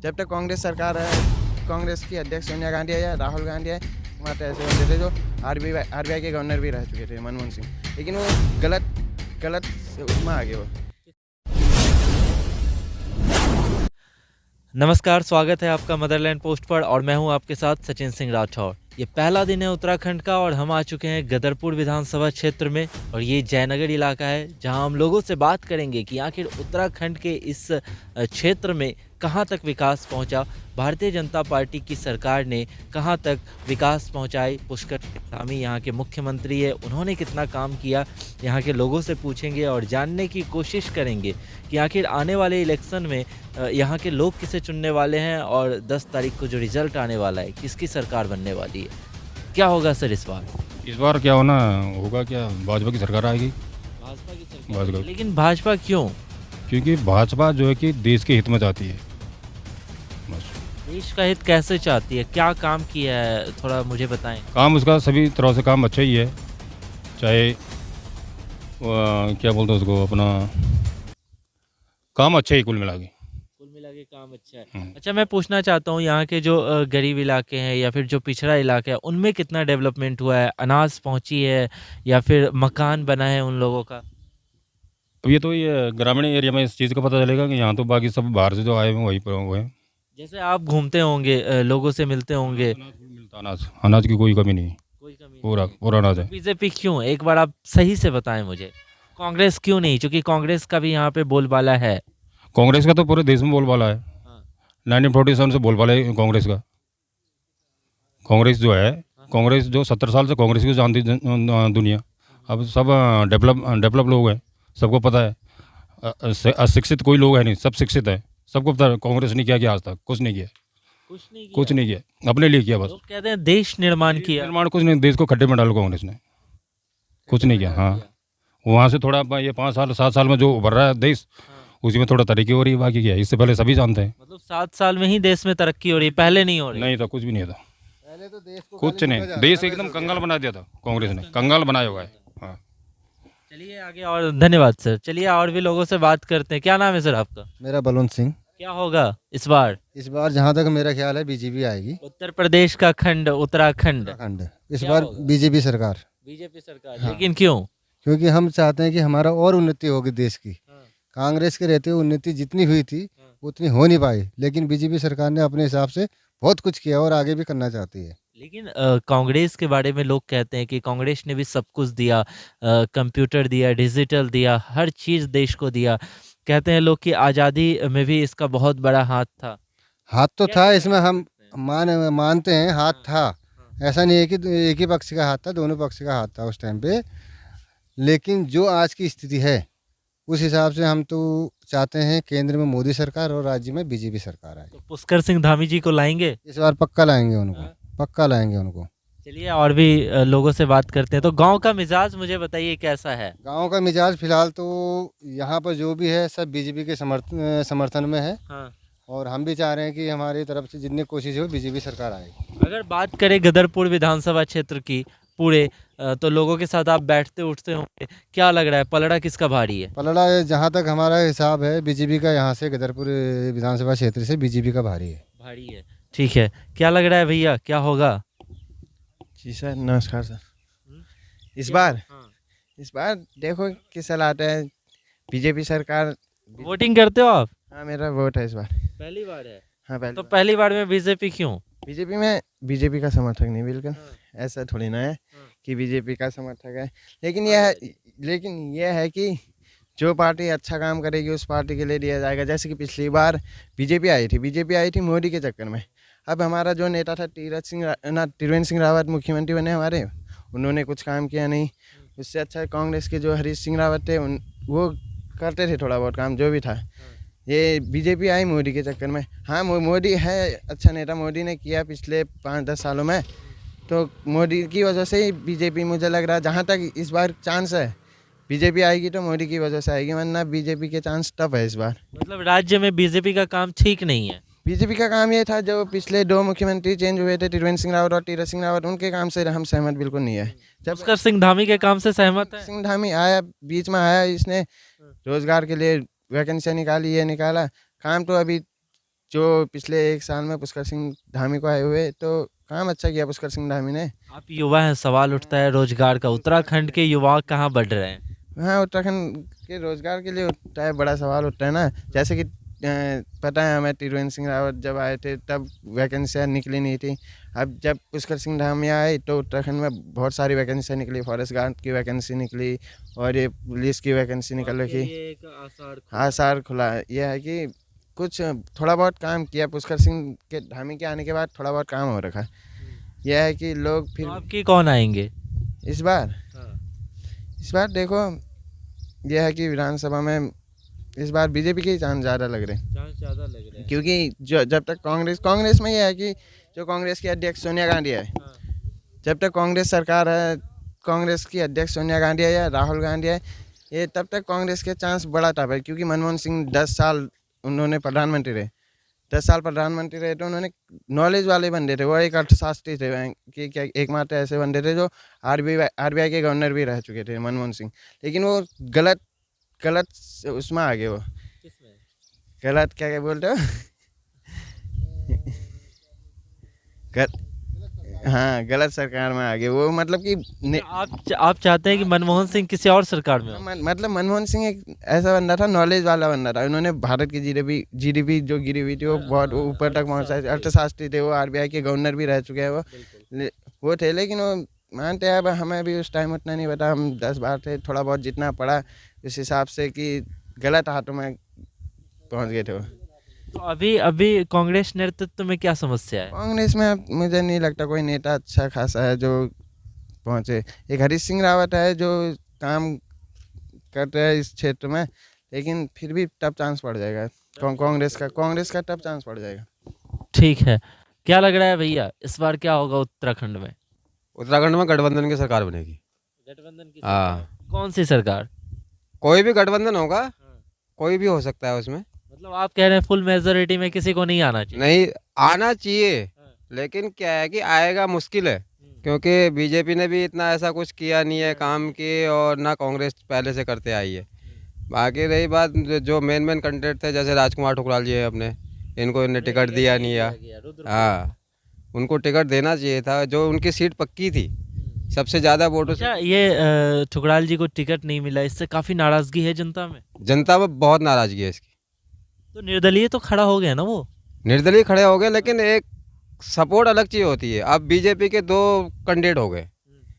जब तक कांग्रेस सरकार है, कांग्रेस की अध्यक्ष सोनिया गांधी है या राहुल गांधी है, वहाँ तो ऐसे बंदे थे जो आरबीआई के गवर्नर भी रह चुके थे, मनमोहन सिंह, लेकिन वो गलत उसमें आ गए वो। नमस्कार, स्वागत है आपका मदरलैंड पोस्ट पर और मैं हूं आपके साथ सचिन सिंह राठौर। ये पहला दिन है उत्तराखंड का और हम आ चुके हैं गदरपुर विधानसभा क्षेत्र में और ये जयनगर इलाका है जहां हम लोगों से बात करेंगे कि आखिर उत्तराखंड के इस क्षेत्र में कहां तक विकास पहुंचा, भारतीय जनता पार्टी की सरकार ने कहां तक विकास पहुंचाई, पुष्कर सिंह धामी यहाँ के मुख्यमंत्री है, उन्होंने कितना काम किया, यहाँ के लोगों से पूछेंगे और जानने की कोशिश करेंगे कि आखिर आने वाले इलेक्शन में यहाँ के लोग किसे चुनने वाले हैं और 10 तारीख को जो रिजल्ट आने वाला है किसकी सरकार बनने वाली है, क्या होगा सर इस बार? इस बार क्या होगा क्या भाजपा की सरकार आएगी। भाजपा की सरकार भाजपा। आएगी। लेकिन भाजपा क्यों? क्योंकि भाजपा जो है कि देश के हित में चाहती है बस। देश का हित कैसे चाहती है, क्या काम किया है, थोड़ा मुझे बताएं। काम उसका सभी तरह से काम अच्छा ही है, चाहे क्या बोलते हैं उसको, अपना काम अच्छा ही कुल मिला के। कुल मिला के काम अच्छा है। अच्छा, मैं पूछना चाहता हूँ यहाँ के जो गरीब इलाके हैं या फिर जो पिछड़ा इलाका है उनमें कितना डेवलपमेंट हुआ है, अनाज पहुँची है या फिर मकान बना है उन लोगों का? अब ये ग्रामीण एरिया में इस चीज़ का पता चलेगा कि यहाँ तो बाकी सब बाहर से जो आए हुए वही पर हुए हैं। जैसे आप घूमते होंगे, लोगों से मिलते होंगे। मिलता अनाज की कोई कमी नहीं, कोई कमी पूरा अनाज है। बीजेपी क्यों, एक बार आप सही से बताएं मुझे, कांग्रेस क्यों नहीं? क्योंकि कांग्रेस का भी यहाँ पे बोलबाला है। कांग्रेस का तो पूरे देश में बोलबाला है। हाँ। 1947 से बोलबाला है कांग्रेस का। कांग्रेस जो है, कांग्रेस जो 70 साल से कांग्रेस को जानती दुनिया। अब सब डेवलप लोग हैं, सबको पता है। अशिक्षित कोई लोग है नहीं, सब शिक्षित है, सबको पता है कांग्रेस ने क्या किया आज तक, कुछ नहीं किया। कुछ नहीं किया, अपने लिए किया बस। लोग कहते हैं देश निर्माण किया। निर्माण कुछ नहीं, देश को खड्डे में डालो कांग्रेस ने, कुछ नहीं किया। हाँ, वहाँ से थोड़ा ये 5 साल 7 साल में जो उभर रहा है देश, उसी में थोड़ा तरक्की हो रही है, बाकी क्या है, इससे पहले सभी जानते हैं। मतलब 7 साल में ही देश में तरक्की हो रही है, पहले नहीं हो रही? नहीं था, कुछ भी नहीं था, पहले तो देश को कुछ नहीं। देश एकदम कंगाल बना दिया था कांग्रेस ने, कंगाल बनाया हुआ है। हाँ, चलिए आगे, और धन्यवाद सर। चलिए और भी लोगों से बात करते हैं। क्या नाम है सर आपका? मेरा बलवंत सिंह। क्या होगा इस बार? इस बार जहाँ तक मेरा ख्याल है बीजेपी आएगी। उत्तर प्रदेश का खंड उत्तराखंड, उत्तराखंड इस क्या बार होगा? बीजेपी सरकार। बीजेपी सरकार। हाँ। लेकिन क्यों? क्योंकि हम चाहते हैं कि हमारा और उन्नति होगी देश की। कांग्रेस के रहते हुए उन्नति जितनी हुई थी उतनी हो नहीं पाई, लेकिन बीजेपी सरकार ने अपने हिसाब से बहुत कुछ किया और आगे भी करना चाहती है। लेकिन कांग्रेस के बारे में लोग कहते हैं कि कांग्रेस ने भी सब कुछ दिया, कंप्यूटर दिया, डिजिटल दिया, हर चीज़ देश को दिया। कहते हैं लोग कि आज़ादी में भी इसका बहुत बड़ा हाथ था। हाथ तो क्या था कहना इसमें, हम चाहते हैं? मानते हैं हाथ हाँ, था। हाँ। ऐसा नहीं है कि एक ही पक्ष का हाथ था, दोनों पक्ष का हाथ था उस टाइम पे। लेकिन जो आज की स्थिति है उस हिसाब से हम तो चाहते हैं केंद्र में मोदी सरकार और राज्य में बीजेपी सरकार आए। तो पुष्कर सिंह धामी जी को लाएंगे? इस बार पक्का लाएंगे उनको, हाँ। पक्का लाएंगे उनको। चलिए और भी लोगों से बात करते हैं। तो गांव का मिजाज मुझे बताइए कैसा है? गांव का मिजाज फिलहाल तो यहाँ पर जो भी है सब बीजेपी के समर्थन में है। हाँ। और हम भी चाह रहे हैं कि हमारी तरफ से जितनी कोशिश हो बीजेपी सरकार आए। अगर बात करें गदरपुर विधानसभा क्षेत्र की पूरे, तो लोगों के साथ आप बैठते उठते होंगे, क्या लग रहा है पलड़ा किसका भारी है? पलड़ा जहाँ तक हमारा हिसाब है बीजेपी का, यहाँ से गदरपुर विधानसभा क्षेत्र से बीजेपी का भारी है। भारी है, ठीक है। क्या लग रहा है भैया, क्या होगा? जी सर, नमस्कार सर। इस क्या? बार हाँ। इस बार देखो किस हालात है, बीजेपी सरकार। वोटिंग करते हो आप? हाँ, मेरा वोट है इस बार। पहली बार है? हाँ, तो पहली बार में बीजेपी क्यों? बीजेपी में बीजेपी का समर्थक नहीं, बिल्कुल हाँ। ऐसा थोड़ी ना है हाँ। कि बीजेपी का समर्थक है। लेकिन हाँ। यह है कि जो पार्टी अच्छा काम करेगी उस पार्टी के लिए दिया जाएगा। जैसे कि पिछली बार बीजेपी आई थी मोदी के चक्कर में। अब हमारा जो नेता था त्रिवेंद्र सिंह रावत मुख्यमंत्री बने हमारे, उन्होंने कुछ काम किया नहीं। उससे अच्छा कांग्रेस के जो हरीश सिंह रावत थे वो करते थे थोड़ा बहुत काम जो भी था। ये बीजेपी आई मोदी के चक्कर में। हाँ, मोदी है अच्छा नेता, मोदी ने किया पिछले 5-10 सालों में, तो मोदी की वजह से ही बीजेपी मुझे लग रहा है, जहाँ तक इस बार चांस है बीजेपी आएगी तो मोदी की वजह से आएगी, वरना बीजेपी के चांस टफ है इस बार। मतलब राज्य में बीजेपी का काम ठीक नहीं है? बीजेपी का काम ये था, जो पिछले 2 मुख्यमंत्री चेंज हुए थे, त्रिवेंद्र सिंह रावत और तीरथ सिंह रावत, उनके काम से हम सहमत बिल्कुल नहीं है। जब पुष्कर सिंह धामी के काम से सहमत है? सिंह धामी आया, बीच में आया, इसने रोजगार के लिए वैकेंसियाँ निकाली, ये निकाला, काम तो अभी जो पिछले 1 साल में पुष्कर सिंह धामी को आए हुए तो काम अच्छा किया पुष्कर सिंह धामी ने। आप युवा हैं, सवाल उठता है रोजगार का, उत्तराखंड के युवा कहाँ बढ़ रहे हैं? हाँ, उत्तराखंड के रोजगार के लिए उठता है, बड़ा सवाल उठता है ना। जैसे कि पता है हमें त्रिवेंद्र सिंह रावत जब आए थे तब वैकेंसियाँ निकली नहीं थी। अब जब पुष्कर सिंह धामी आए तो उत्तराखंड में बहुत सारी वैकेंसियाँ निकली, फॉरेस्ट गार्ड की वैकेंसी निकली और ये पुलिस की वैकेंसी निकल रखी। आसार खुला है। यह है कि कुछ थोड़ा बहुत काम किया पुष्कर सिंह के धामी के आने के बाद, थोड़ा बहुत काम हो रखा। यह है कि लोग फिर तो आपकी कौन आएंगे इस बार देखो, यह है कि विधानसभा में इस बार बीजेपी के ही चांस ज़्यादा लग रहे हैं। चांस ज़्यादा लग रहे हैं क्योंकि जो जब तक कांग्रेस में यह है कि जो कांग्रेस की अध्यक्ष सोनिया गांधी है, जब तक कांग्रेस सरकार है, कांग्रेस की अध्यक्ष सोनिया गांधी है या राहुल गांधी है, ये तब तक कांग्रेस के चांस बड़ा टफ है। क्योंकि मनमोहन सिंह 10 साल उन्होंने प्रधानमंत्री रहे, 10 साल प्रधानमंत्री रहे तो उन्होंने नॉलेज वाले बंदे थे। वो एक अर्थशास्त्री थे कि क्या एकमात्र ऐसे बंदे थे जो आरबीआई के गवर्नर भी रह चुके थे, मनमोहन सिंह। लेकिन वो गलत उसमें आ गए। वो गलत क्या बोलते हो हाँ, गलत सरकार में आ गए वो। मतलब कि आप चाहते हैं कि मनमोहन सिंह किसी और सरकार में हो? मतलब मनमोहन सिंह एक ऐसा बंदा था, नॉलेज वाला बंदा था। उन्होंने भारत की जीडीपी जो गिरी हुई थी वो बहुत ऊपर तक पहुंचाई। अर्थशास्त्री थे वो, आरबीआई के गवर्नर भी रह चुके हैं वो थे। लेकिन वो मानते हैं, अब हमें भी उस टाइम उतना नहीं पता, हम 10 बार थे, थोड़ा बहुत जितना पड़ा उस हिसाब से कि गलत हाथों में पहुंच गए थे वो। तो अभी कांग्रेस नेतृत्व में क्या समस्या है? कांग्रेस में अब मुझे नहीं लगता कोई नेता अच्छा खासा है जो पहुंचे। एक हरीश सिंह रावत है जो काम करते हैं इस क्षेत्र में, लेकिन फिर भी टफ चांस पड़ जाएगा कांग्रेस का टफ चांस पड़ जाएगा। ठीक है, क्या लग रहा है भैया इस बार क्या होगा उत्तराखंड में? उत्तराखंड में गठबंधन की सरकार बनेगी। गठबंधन की हाँ, कौन सी सरकार? कोई भी गठबंधन होगा, कोई भी हो सकता है उसमें। मतलब आप कह रहे हैं फुल मेजोरिटी में किसी को नहीं आना चाहिए? नहीं आना चाहिए, लेकिन क्या है कि आएगा मुश्किल है, क्योंकि बीजेपी ने भी इतना ऐसा कुछ किया नहीं है काम की, और ना कांग्रेस पहले से करते आई है। बाकी रही बात जो मेन कैंडिडेट थे, जैसे राजकुमार ठुकराल जी है अपने, इनको इन्हें टिकट दिया नहीं है। हाँ, उनको टिकट देना चाहिए था, जो उनकी सीट पक्की थी सबसे ज़्यादा वोटों से। अच्छा, ये ठुकराल जी को टिकट नहीं मिला, इससे काफी नाराजगी है जनता में? जनता में बहुत नाराजगी है इसकी। तो निर्दलीय तो खड़ा हो गया ना वो? निर्दलीय खड़े हो गए, लेकिन एक सपोर्ट अलग चीज़ होती है। अब बीजेपी के 2 कैंडिडेट हो गए,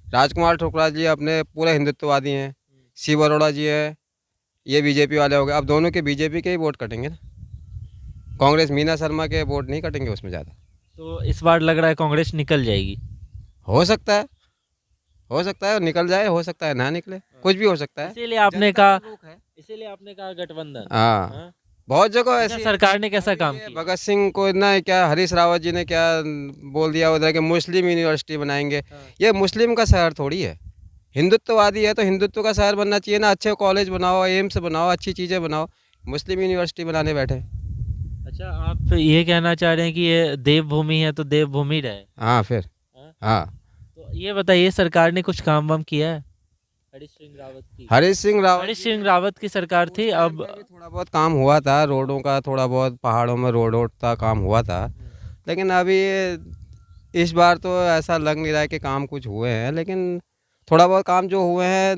राजकुमार ठुकराल जी अपने पूरे हिंदुत्ववादी हैं, शिव अरोड़ा जी है, ये बीजेपी वाले हो गए। अब दोनों के बीजेपी के ही वोट कटेंगे ना, कांग्रेस मीना शर्मा के वोट नहीं कटेंगे उसमें ज़्यादा। तो इस बार लग रहा है कांग्रेस निकल जाएगी? हो सकता है निकल जाए, हो सकता है ना निकले, कुछ भी हो सकता है। इसीलिए आपने कहा गठबंधन। हाँ, बहुत जगह अच्छा, ऐसी सरकार ने कैसा काम किया? भगत सिंह को ना क्या, हरीश रावत जी ने क्या बोल दिया उधर के मुस्लिम यूनिवर्सिटी बनाएंगे। ये मुस्लिम का शहर थोड़ी है, हिंदुत्ववादी है तो हिंदुत्व का शहर बनना चाहिए ना। अच्छे कॉलेज बनाओ, एम्स बनाओ, अच्छी चीज़ें बनाओ, मुस्लिम यूनिवर्सिटी बनाने बैठे। अच्छा, आप ये कहना चाह रहे हैं कि ये देवभूमि है तो देवभूमि रहे? हाँ, फिर हाँ, तो ये बताइए, सरकार ने कुछ काम वाम किया है? हरीश सिंह रावत की सरकार थी। अब थोड़ा बहुत काम हुआ था, रोडों का थोड़ा बहुत, पहाड़ों में रोड का काम हुआ था, लेकिन अभी इस बार तो ऐसा लग नहीं रहा है कि काम कुछ हुए हैं। लेकिन थोड़ा बहुत काम जो हुए हैं,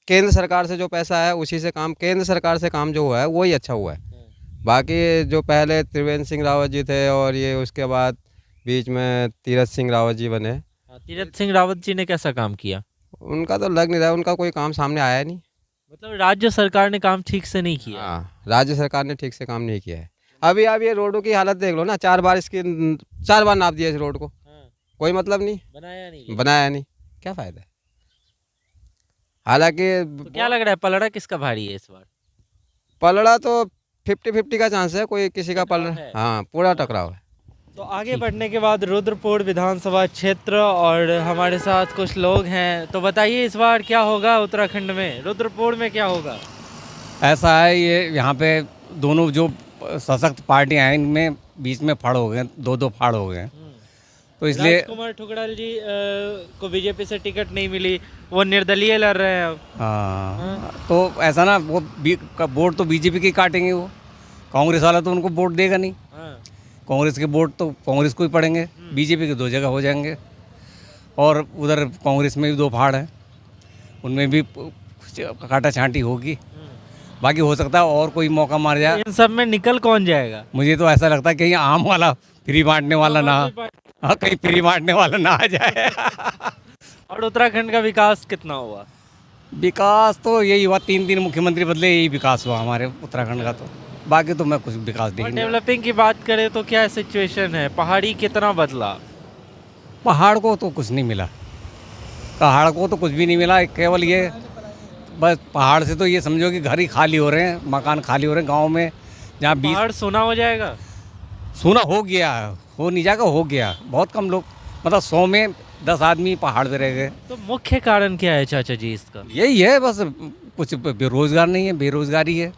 केंद्र सरकार से जो पैसा है उसी से काम, केंद्र सरकार से काम जो हुआ है वही अच्छा हुआ है। बाकी जो पहले त्रिवेंद्र सिंह रावत जी थे और ये उसके बाद बीच में तीरथ सिंह रावत जी बने। तीरथ सिंह रावत जी ने कैसा काम किया? उनका तो लग नहीं रहा, उनका कोई काम सामने आया नहीं। मतलब राज्य सरकार ने काम ठीक से नहीं किया? हाँ, राज्य सरकार ने ठीक से काम नहीं किया है। अभी आप ये रोडों की हालत देख लो ना, 4 बार नाप दिया इस रोड को, कोई मतलब नहीं, बनाया नहीं, क्या फायदा है। हालांकि तो क्या लग रहा है पलड़ा किसका भारी है इस बार? पलड़ा तो 50-50 का चांस है, कोई किसी का पलड़ा, हाँ पूरा टकराव है। तो आगे बढ़ने के बाद रुद्रपुर विधानसभा क्षेत्र, और हमारे साथ कुछ लोग हैं। तो बताइए इस बार क्या होगा उत्तराखंड में, रुद्रपुर में क्या होगा? ऐसा है, ये यहाँ पे दोनों जो सशक्त पार्टियां हैं इनमें बीच में फाड़ हो गए, 2-2 फाड़ हो गए। तो इसलिए राजकुमार ठुकराल जी को बीजेपी से टिकट नहीं मिली, वो निर्दलीय लड़ रहे हैं अब। हाँ, तो ऐसा ना, वो वोट तो बीजेपी की काटेंगे वो, कांग्रेस वाला तो उनको वोट देगा नहीं। हाँ। कांग्रेस के वोट तो कांग्रेस को ही पड़ेंगे, बीजेपी के 2 जगह हो जाएंगे। और उधर कांग्रेस में भी 2 फाड़ हैं, उनमें भी काटा छांटी होगी। बाकी हो सकता है और कोई मौका मार जाए। इन सब में निकल कौन जाएगा? मुझे तो ऐसा लगता है कहीं आम वाला फ्री बांटने वाला ना, हाँ कहीं फ्री बांटने वाला ना आ जाए। और उत्तराखंड का विकास कितना हुआ? विकास तो यही हुआ, 3 मुख्यमंत्री बदले, यही विकास हुआ हमारे उत्तराखंड का। तो बाकी तो मैं कुछ विकास देख और नहीं। डेवलपिंग की बात करें तो क्या सिचुएशन है? पहाड़ी कितना बदला? पहाड़ को तो कुछ नहीं मिला, पहाड़ को तो कुछ भी नहीं मिला। केवल ये बस पहाड़ से तो ये समझो कि घर ही खाली हो रहे हैं, मकान खाली हो रहे हैं गांव में, जहाँ 20 पहाड़ सोना हो जाएगा? सोना हो गया, हो नहीं जाएगा, हो गया। बहुत कम लोग, मतलब 100 में 10 आदमी पहाड़ पे रह गए। तो मुख्य कारण क्या है चाचा जी इसका? यही है बस, कुछ बेरोजगार नहीं है, बेरोजगारी है।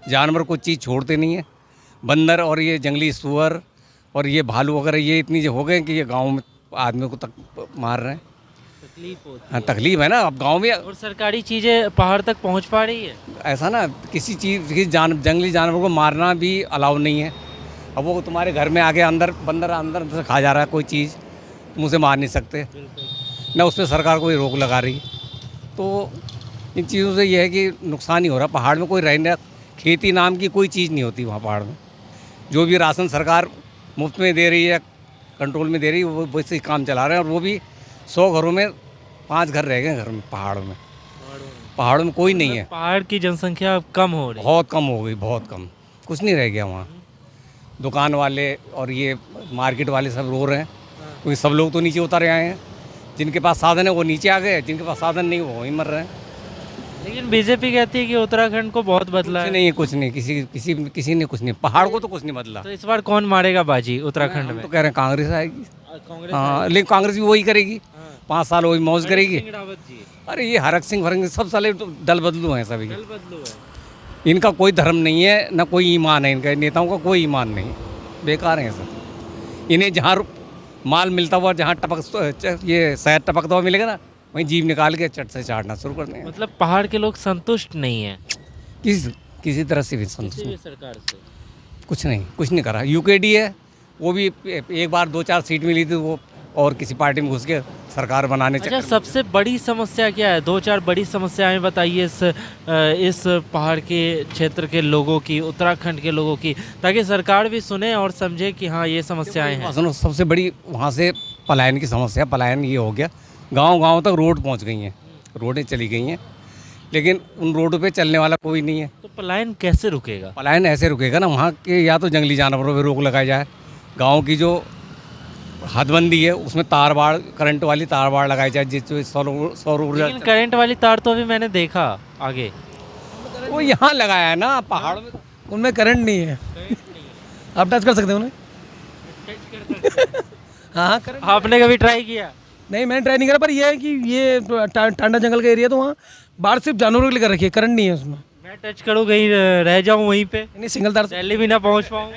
जानवर कुछ चीज़ छोड़ते नहीं है। बंदर और ये जंगली सुअर और ये भालू वगैरह ये इतनी जो हो गए कि ये गांव में आदमी को तक मार रहे हैं। तकलीफ होती हाँ तकलीफ है ना, अब गांव में है। और सरकारी चीजें पहाड़ तक पहुंच पा रही है? ऐसा ना, किसी चीज़ किसी जंगली जानवर को मारना भी अलाउ नहीं है। अब वो तुम्हारे घर में आगे अंदर बंदर अंदर से खा जा रहा है कोई चीज़, तुम उसे मार नहीं सकते ना, उस पर सरकार कोई रोक लगा रही। तो इन चीज़ों से ये है कि नुकसान ही हो रहा। पहाड़ में कोई रहने, खेती नाम की कोई चीज़ नहीं होती वहाँ पहाड़ में। जो भी राशन सरकार मुफ्त में दे रही है, कंट्रोल में दे रही है, वो वैसे ही काम चला रहे हैं। और वो भी 100 घरों में 5 घर रह गए घर में, पहाड़ों में कोई नहीं है। पहाड़ की जनसंख्या अब कम हो रही है। बहुत कम हो गई, बहुत कम, कुछ नहीं रह गया वहाँ। दुकान वाले और ये मार्केट वाले सब रो रहे हैं, क्योंकि सब लोग तो नीचे उतर आए हैं। जिनके पास साधन है वो नीचे आ गए, जिनके पास साधन नहीं वो वहीं मर रहे हैं। लेकिन बीजेपी कहती है कि उत्तराखंड को बहुत बदला कुछ है। नहीं, कुछ नहीं, किसी ने कुछ नहीं, पहाड़ को तो कुछ नहीं बदला। तो इस बार कौन मारेगा बाजी उत्तराखंड हम में? तो कह रहे हैं कांग्रेस आएगी। कांग्रेस हाँ, लेकिन कांग्रेस भी वही करेगी, 5 साल वही मौज करेगी। सिंह रावत जी अरे ये हरक सिंह फरंग सब साले तो दल बदलू हैं सभी। दल बदलू है। इनका कोई धर्म नहीं है, ना कोई ईमान है, इनका नेताओं का कोई ईमान नहीं, बेकार है सब। इन्हें जहाँ माल मिलता हुआ, जहाँ ये शहद टपकता हुआ मिलेगा ना, वहीं जीभ निकाल के चट से चाटना शुरू कर देंगे। मतलब पहाड़ के लोग संतुष्ट नहीं है किसी तरह से भी संतुष्ट किसी नहीं। भी सरकार से? कुछ नहीं करा। यूकेडी है, वो भी एक बार 2-4 सीट मिली थी, वो और किसी पार्टी में घुस के सरकार बनाने अच्छा, चक्कर। सबसे बड़ी समस्या क्या है? 2-4 बड़ी समस्याएं बताइए इस पहाड़ के क्षेत्र के लोगों की, उत्तराखंड के लोगों की, ताकि सरकार भी सुने और समझे कि हाँ ये समस्याएं हैं। सुनो, सबसे बड़ी वहाँ से पलायन की समस्या, पलायन ये हो गया, गांव-गांव तक रोड पहुँच गई हैं, रोडें चली गई हैं, लेकिन उन रोडों पे चलने वाला कोई नहीं है। तो पलायन कैसे रुकेगा? पलायन ऐसे रुकेगा ना, वहाँ के या तो जंगली जानवरों पे रोक लगाई जाए, गांव की जो हदबंदी है उसमें तारबाड़, करंट वाली तारबाड़ लगाई जाए, जिससे सौर ऊर्जा। लेकिन करंट वाली तार तो अभी मैंने देखा आगे, वो यहाँ लगाया है ना पहाड़ में, उनमें करंट नहीं है। आप टच कर सकते हो उन्हें? हाँ करंट। आपने कभी ट्राई किया? नहीं मैंने ट्राई नहीं करा, पर ये है कि ये टांडा जंगल का एरिया, तो वहाँ बाढ़ सिर्फ जानवरों के लिए कर रखी है, करंट नहीं है उसमें। मैं टच करूँ कहीं रह जाऊँ वहीं पे, नहीं सिंगल तार से दिल्ली भी ना पहुँच पाऊँ?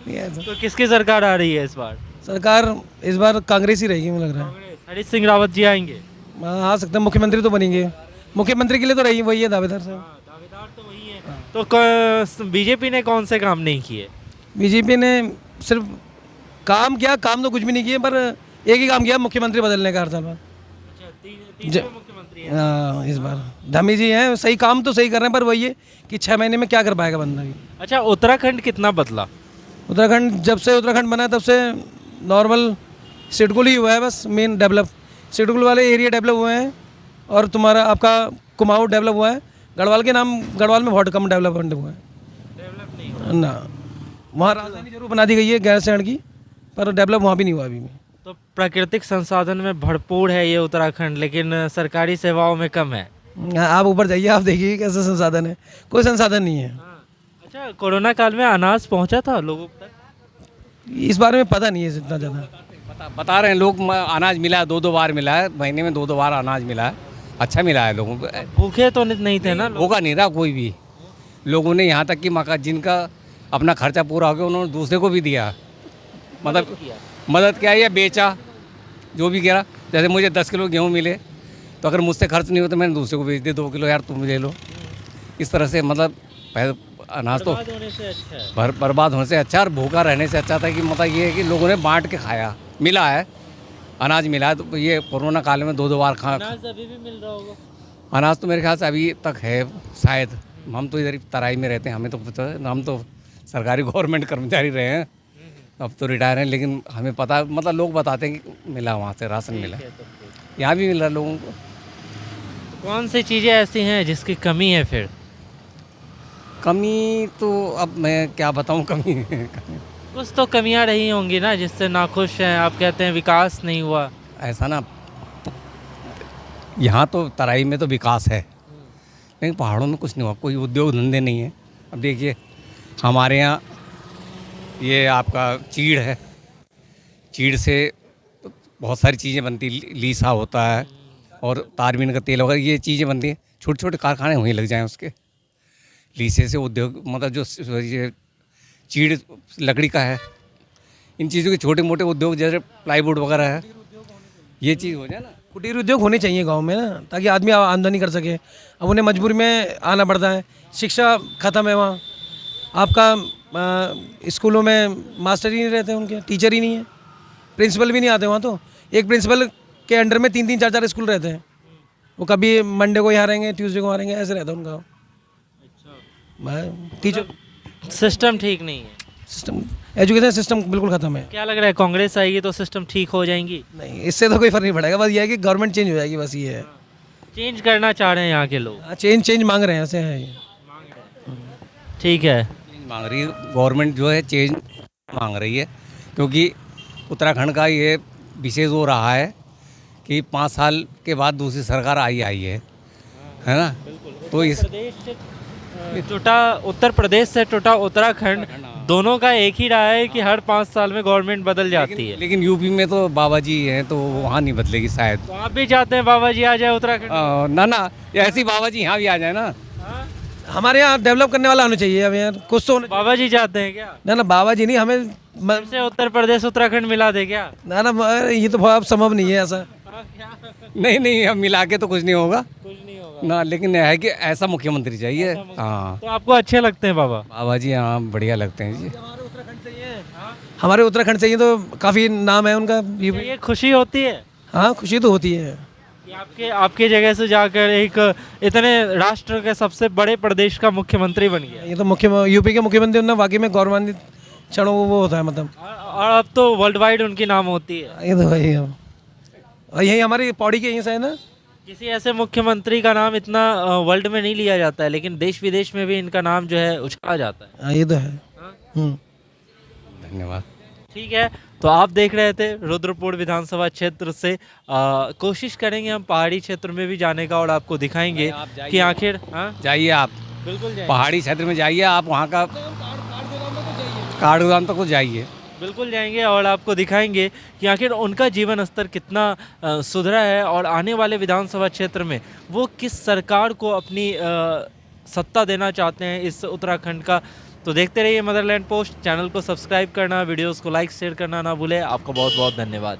नहीं है ऐसा। तो किसकी सरकार आ रही है इस बार? सरकार इस बार कांग्रेस ही रहेगी मुझे लग रहा है। हरीश सिंह रावत जी आएंगे? हाँ आ सकते हैं, मुख्यमंत्री तो बनेंगे, मुख्यमंत्री के लिए तो रही वही है दावेदार साहब। दावेदार तो वही है। तो बीजेपी ने कौन से काम नहीं किए? बीजेपी ने सिर्फ काम किया, काम तो कुछ भी नहीं किए, पर एक ही काम किया, मुख्यमंत्री बदलने का हर साल बाद। हाँ इस बार धमी जी हैं, सही काम तो सही कर रहे हैं, पर वही है कि 6 महीने में क्या कर पाएगा बंदा भी। अच्छा, उत्तराखंड कितना बदला? उत्तराखंड जब से उत्तराखंड बना तब से नॉर्मल सिडकुल ही हुआ है बस, मेन डेवलप सिडकुल वाले एरिया डेवलप हुए हैं, और तुम्हारा आपका कुमाऊँ डेवलप हुआ है। गढ़वाल में बहुत कम डेवलपमेंट हुआ है ना। वहाँ राजधानी जरूर बना दी गई है गैरसैंण की, पर डेवलप वहाँ भी नहीं हुआ अभी भी। तो प्राकृतिक संसाधन में भरपूर है ये उत्तराखंड, लेकिन सरकारी सेवाओं में कम है। आप ऊपर जाइए, आप देखिए कैसे संसाधन है, कोई संसाधन नहीं है। अच्छा, कोरोना काल में अनाज पहुंचा था लोगों तक? इस बारे में पता नहीं है इतना ज़्यादा। बता रहे हैं लोग, अनाज मिला है, 2-2 बार मिला है, महीने में 2-2 बार अनाज मिला है, अच्छा मिला है लोगों को। भूखे तो नहीं थे ना लोग? होगा नहीं रहा कोई भी। लोगों ने यहाँ तक कि मकान, जिनका अपना खर्चा पूरा हो गया, उन्होंने दूसरे को भी दिया, मतलब मदद किया या बेचा, जो भी किया। जैसे मुझे 10 किलो गेहूँ मिले, तो अगर मुझसे खर्च नहीं हो तो मैंने दूसरे को बेच दिया, 2 किलो यार तुम ले लो। इस तरह से मतलब अनाज तो बर्बाद होने से अच्छा है। बर्बाद होने से अच्छा और भूखा रहने से अच्छा था कि मतलब ये है कि लोगों ने बांट के खाया, मिला है अनाज, मिला है। तो ये कोरोना काल में 2-2 बार खा अनाज अभी भी मिल रहा होगा। अनाज तो मेरे ख्याल से अभी तक है शायद। हम तो इधर ही तराई में रहते हैं, हमें तो पता है, हम तो सरकारी गवर्नमेंट कर्मचारी रहे हैं, अब तो रिटायर हैं, लेकिन हमें पता मतलब लोग बताते हैं कि मिला वहाँ से राशन मिला, यहाँ भी मिल रहा है लोगों को। कौन सी चीज़ें ऐसी हैं जिसकी कमी है फिर? कमी तो अब मैं क्या बताऊँ, कमी कुछ तो कमियां रही होंगी ना जिससे नाखुश हैं आप, कहते हैं विकास नहीं हुआ। ऐसा ना, यहाँ तो तराई में तो विकास है, लेकिन पहाड़ों में कुछ नहीं हुआ, कोई उद्योग धंधे नहीं है। अब देखिए हमारे यहाँ ये आपका चीड़ है, चीड़ से बहुत सारी चीज़ें बनती, लीसा होता है और तारबीन का तेल वगैरह, ये चीज़ें बनती हैं। छोटे छोटे कारखाने वहीं लग जाएं उसके, लीसे से उद्योग, मतलब जो ये चीड़ लकड़ी का है, इन चीज़ों के छोटे मोटे उद्योग जैसे प्लाईवुड वगैरह है, ये चीज़ हो जाए ना। कुटीर उद्योग होने चाहिए गांव में ना, ताकि आदमी आमदनी कर सके। अब उन्हें मजबूरी में आना पड़ता है, शिक्षा ख़त्म है वहाँ। आपका स्कूलों में मास्टर ही नहीं रहते, उनके टीचर ही नहीं है, प्रिंसिपल भी नहीं आते वहाँ। तो एक प्रिंसिपल के अंडर में 3-3, 4-4 स्कूल रहते हैं। वो कभी मंडे को यहाँ रहेंगे, ट्यूसडे को वहाँ रहेंगे, ऐसे रहता है उनका। टीचर सिस्टम ठीक नहीं है। सिस्टम, एजुकेशन सिस्टम बिल्कुल ख़त्म है। क्या लग रहा है कांग्रेस आएगी तो सिस्टम ठीक हो जाएंगी? नहीं, इससे तो कोई फर्क नहीं पड़ेगा, बस ये है कि गवर्नमेंट चेंज हो जाएगी, बस ये है। चेंज करना चाह रहे हैं यहाँ के लोग। चेंज मांग रहे हैं, ऐसे है ये। ठीक है, चेंज मांग रही है गवर्नमेंट, जो है चेंज मांग रही है, क्योंकि उत्तराखंड का ये विशेष हो रहा है कि 5 साल के बाद दूसरी सरकार आई है ना। तो इस टूटा उत्तर प्रदेश से टूटा उत्तराखंड, दोनों का एक ही रहा है कि हर 5 साल में गवर्नमेंट बदल जाती है। लेकिन यूपी में तो बाबा जी हैं, तो वहाँ नहीं बदलेगी शायद। तो आप भी चाहते हैं बाबा जी आ जाए उत्तराखंड? ना ऐसी बाबा जी यहाँ भी आ जाए ना। हमारे यहाँ डेवलप करने वाला होना चाहिए। अब यार कुछ तो बाबा जी चाहते हैं क्या? ना बाबा जी नहीं, हमें फिर से उत्तर प्रदेश उत्तराखंड मिला दे क्या? ना ये तो बहुत संभव नहीं है ऐसा। नहीं हम मिला के तो कुछ नहीं होगा कुछ नहीं होगा ना, लेकिन है कि ऐसा मुख्यमंत्री चाहिए। हाँ, तो आपको अच्छे लगते हैं बाबा? बाबा जी हाँ बढ़िया लगते हैं जी। हमारे उत्तराखंड से ही तो काफ़ी नाम है उनका। ये खुशी होती है हाँ, खुशी तो होती है कि आपके जगह से जाकर एक इतने राष्ट्र के सबसे बड़े प्रदेश का मुख्यमंत्री बन गया। ये तो यूपी के मुख्यमंत्री ना, वाकई में गौरवान्वित क्षणों वो होता है मतलब। और अब तो वर्ल्ड वाइड उनकी नाम होती है। ये तो वही है, और यही हमारी पौड़ी के यहीं से है ना। किसी ऐसे मुख्यमंत्री का नाम इतना वर्ल्ड में नहीं लिया जाता है, लेकिन देश विदेश में भी इनका नाम जो है उछाला जाता है। हाँ, ये तो है। धन्यवाद। ठीक है, तो आप देख रहे थे रुद्रपुर विधानसभा क्षेत्र से। कोशिश करेंगे हम पहाड़ी क्षेत्र में भी जाने का और आपको दिखाएंगे कि आखिर। हाँ, जाइए आप, बिल्कुल जाएंगे। पहाड़ी क्षेत्र में जाइए आप, वहाँ का काठगोदाम तक जाइए, बिल्कुल जाएंगे और आपको दिखाएंगे कि आखिर उनका जीवन स्तर कितना सुधरा है और आने वाले विधानसभा क्षेत्र में वो किस सरकार को अपनी सत्ता देना चाहते हैं इस उत्तराखंड का। तो देखते रहिए मदरलैंड पोस्ट। चैनल को सब्सक्राइब करना, वीडियोस को लाइक शेयर करना ना भूलें। आपका बहुत बहुत धन्यवाद।